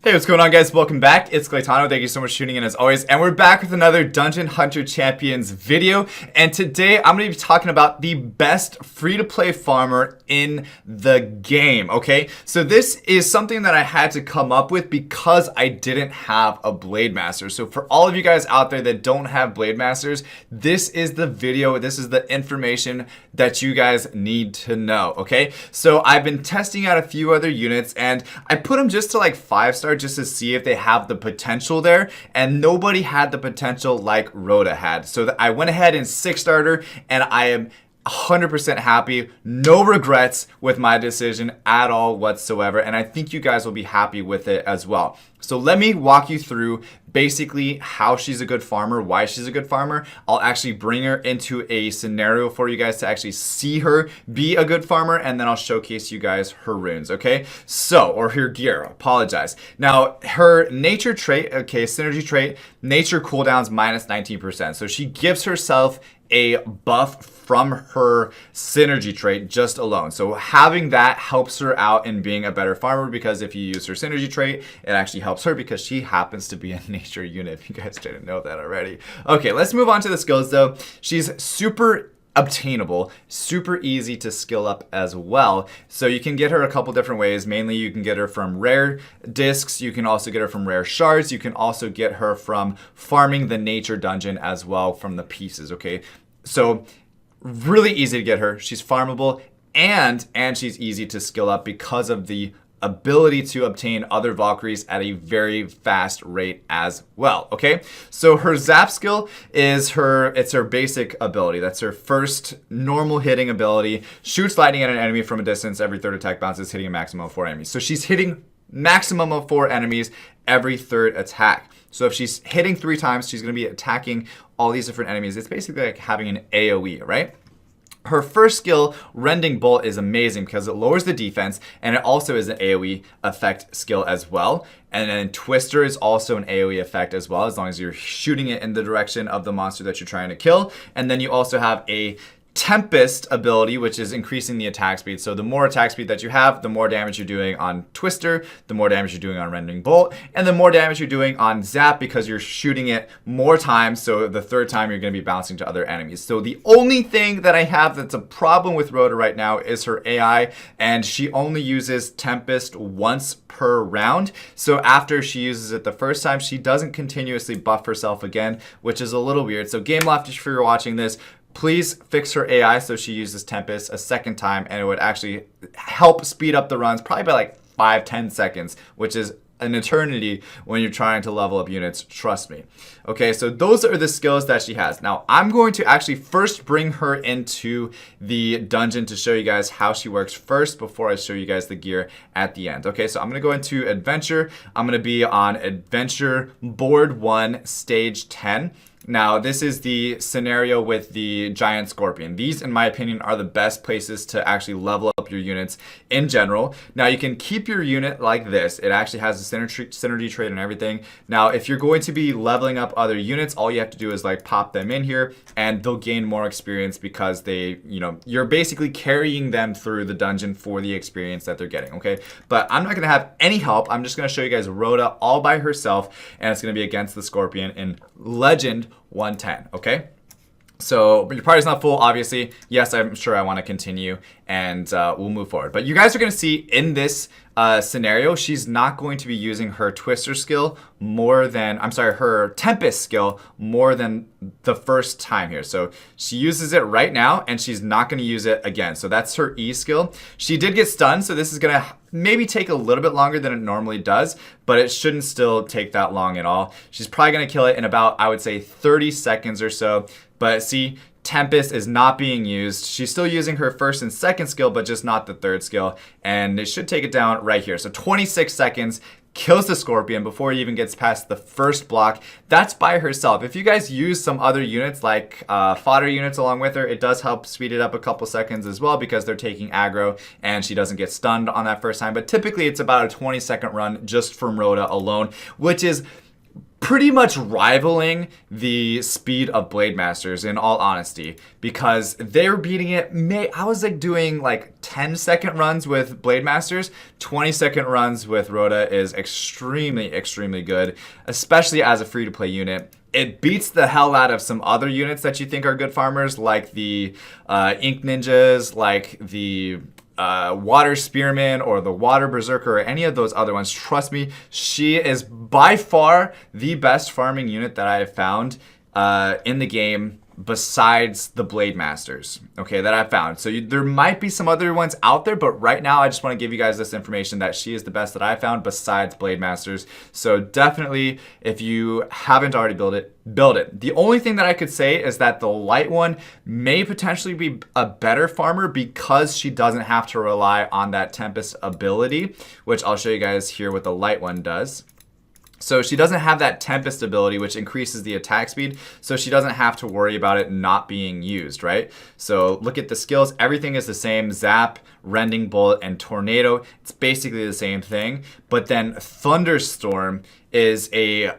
Hey, what's going on, guys? Welcome back. It's Claytano. Thank you so much for tuning in as always. And we're back with another Dungeon Hunter Champions video. And today I'm going to be talking about the best free-to-play farmer in the game, okay? So this is something that I had to come up with because I didn't have a Blade Master. So for all of you guys out there that don't have Blade Masters, this is the video, this is the information that you guys need to know, okay? So I've been testing out a few other units and I put them just to like 5-star just to see if they have the potential there, and nobody had the potential like ROTA had. So I went ahead and 6-starred and I am 100% happy, no regrets with my decision at all whatsoever, and I think you guys will be happy with it as well. So let me walk you through basically how she's a good farmer, why she's a good farmer. I'll actually bring her into a scenario for you guys to actually see her be a good farmer, and then I'll showcase you guys her runes, okay? So, or her gear, apologize. Now, her nature trait, okay, synergy trait, nature cooldowns minus 19%. So she gives herself a buff from her synergy trait just alone. So having that helps her out in being a better farmer, because if you use her synergy trait, it actually helps her because she happens to be a nature unit, if you guys didn't know that already. Okay, let's move on to the skills though. She's super obtainable, super easy to skill up as well. So you can get her a couple different ways. Mainly you can get her from rare discs, you can also get her from rare shards, you can also get her from farming the nature dungeon as well from the pieces, okay? So really easy to get her. She's farmable and she's easy to skill up because of the ability to obtain other Valkyries at a very fast rate as well, okay? So her zap skill is it's her basic ability. That's her first normal hitting ability. Shoots lightning at an enemy from a distance. Every third attack bounces, hitting a maximum of 4 enemies. So she's hitting maximum of 4 enemies every third attack. So if she's hitting 3 times, she's going to be attacking all these different enemies. It's basically like having an AoE, right? Her first skill, Rending Bolt, is amazing because it lowers the defense, and it also is an AoE effect skill as well. And then Twister is also an AoE effect as well, as long as you're shooting it in the direction of the monster that you're trying to kill. And then you also have a Tempest ability, which is increasing the attack speed. So the more attack speed that you have, the more damage you're doing on Twister, the more damage you're doing on Rending Bolt, and the more damage you're doing on Zap because you're shooting it more times. So the third time you're going to be bouncing to other enemies. So the only thing that I have that's a problem with ROTA right now is her AI, and she only uses Tempest once per round. So after she uses it the first time, she doesn't continuously buff herself again, which is a little weird. So Game Loft, if you're watching this, please fix her AI so she uses Tempest a second time, and it would actually help speed up the runs probably by like 5-10 seconds, which is an eternity when you're trying to level up units, trust me. Okay, so those are the skills that she has. Now, I'm going to actually first bring her into the dungeon to show you guys how she works first before I show you guys the gear at the end. Okay, so I'm going to go into Adventure. I'm going to be on Adventure Board 1, Stage 10. Now, this is the scenario with the Giant Scorpion. These, in my opinion, are the best places to actually level up your units in general. Now, you can keep your unit like this. It actually has a synergy trait and everything. Now, if you're going to be leveling up other units, all you have to do is like pop them in here, and they'll gain more experience because they, you're basically carrying them through the dungeon for the experience that they're getting, okay? But I'm not going to have any help. I'm just going to show you guys ROTA all by herself, and it's going to be against the Scorpion in Legend 110, okay? So your party's not full, obviously. Yes, I'm sure I want to continue, and we'll move forward. But you guys are going to see in this scenario, she's not going to be using her Twister skill her Tempest skill more than the first time here. So she uses it right now, and she's not going to use it again. So that's her E skill. She did get stunned, so this is going to maybe take a little bit longer than it normally does, but it shouldn't still take that long at all. She's probably going to kill it in about, I would say, 30 seconds or so. But see, Tempest is not being used. She's still using her first and second skill, but just not the third skill. And it should take it down right here. So 26 seconds, kills the Scorpion before he even gets past the first block. That's by herself. If you guys use some other units like fodder units along with her, it does help speed it up a couple seconds as well because they're taking aggro and she doesn't get stunned on that first time. But typically it's about a 20-second run just from ROTA alone, which is pretty much rivaling the speed of Blade Masters, in all honesty, because they were beating it. I was like doing like 10-second runs with Blade Masters. 20-second runs with ROTA is extremely good, especially as a free-to-play unit. It beats the hell out of some other units that you think are good farmers, like the Ink Ninjas, like the Water Spearman or the Water Berserker or any of those other ones. Trust me, she is by far the best farming unit that I have found in the game besides the Blade Masters, okay, that I've found. So there might be some other ones out there, but right now I just want to give you guys this information that she is the best that I found besides Blade Masters. So definitely, if you haven't already built it, build it. The only thing that I could say is that the light one may potentially be a better farmer because she doesn't have to rely on that Tempest ability, which I'll show you guys here what the light one does. So she doesn't have that Tempest ability, which increases the attack speed, so she doesn't have to worry about it not being used, right? So look at the skills. Everything is the same. Zap, Rending Bolt, and Tornado. It's basically the same thing. But then Thunderstorm is a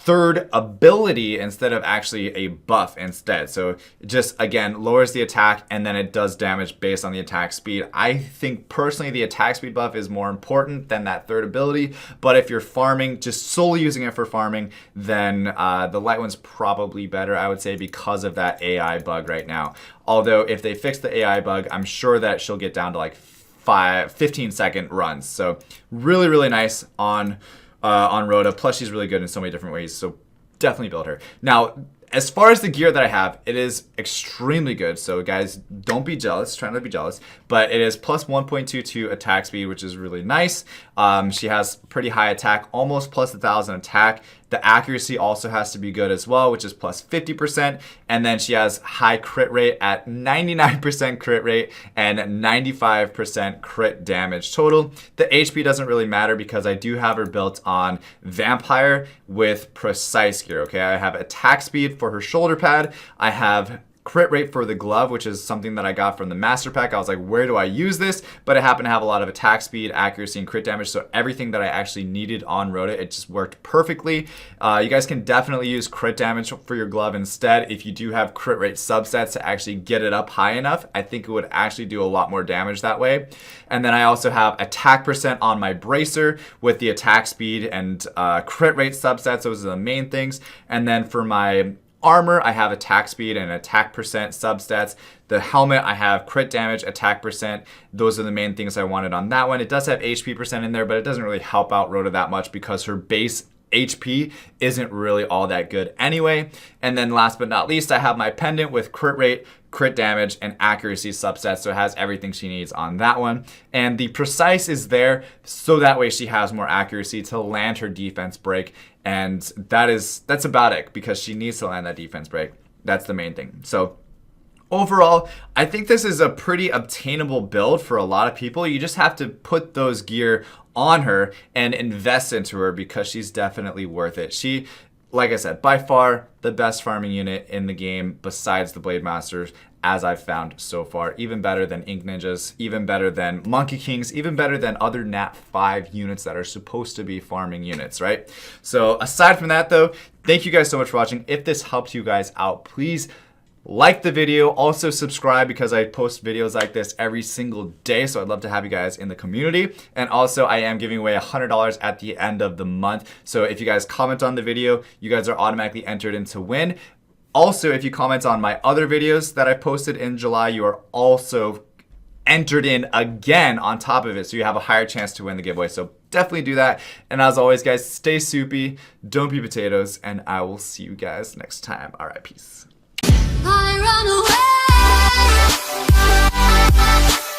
third ability instead of actually a buff instead. So it just, again, lowers the attack and then it does damage based on the attack speed. I think personally the attack speed buff is more important than that third ability, but if you're farming, just solely using it for farming, then the light one's probably better, I would say, because of that AI bug right now. Although if they fix the AI bug, I'm sure that she'll get down to like 15-second runs. So really nice on ROTA. Plus, she's really good in so many different ways, so definitely build her. Now, as far as the gear that I have, it is extremely good. So guys, don't be jealous. Try not to be jealous. But it is plus 1.22 attack speed, which is really nice. She has pretty high attack, almost plus 1,000 attack. The accuracy also has to be good as well, which is plus 50%. And then she has high crit rate at 99% crit rate and 95% crit damage total. The HP doesn't really matter because I do have her built on Vampire with Precise gear, okay? I have attack speed for her shoulder pad. I have crit rate for the glove, which is something that I got from the master pack. I was like, where do I use this? But it happened to have a lot of attack speed, accuracy, and crit damage. So everything that I actually needed on ROTA, it just worked perfectly. You guys can definitely use crit damage for your glove instead. If you do have crit rate subsets to actually get it up high enough, I think it would actually do a lot more damage that way. And then I also have attack percent on my bracer with the attack speed and crit rate subsets. Those are the main things. And then for my armor, I have attack speed and attack percent substats. The helmet, I have crit damage, attack percent. Those are the main things I wanted on that one. It does have HP percent in there, but it doesn't really help out ROTA that much because her base HP isn't really all that good anyway. And then last but not least, I have my pendant with crit rate, crit damage, and accuracy subsets, so it has everything she needs on that one. And the Precise is there so that way she has more accuracy to land her defense break, and that's about it because she needs to land that defense break. That's the main thing. So overall, I think this is a pretty obtainable build for a lot of people. You just have to put those gear on her and invest into her because she's definitely worth it. She, like I said, by far the best farming unit in the game besides the Blade Masters, as I've found so far. Even better than Ink Ninjas, even better than Monkey Kings, even better than other Nat 5 units that are supposed to be farming units, right? So aside from that though, thank you guys so much for watching. If this helped you guys out, please like the video. Also subscribe because I post videos like this every single day. So I'd love to have you guys in the community. And also I am giving away $100 at the end of the month. So if you guys comment on the video, you guys are automatically entered in to win. Also, if you comment on my other videos that I posted in July, you are also entered in again on top of it. So you have a higher chance to win the giveaway. So definitely do that. And as always, guys, stay soupy, don't be potatoes, and I will see you guys next time. All right, peace. I run away.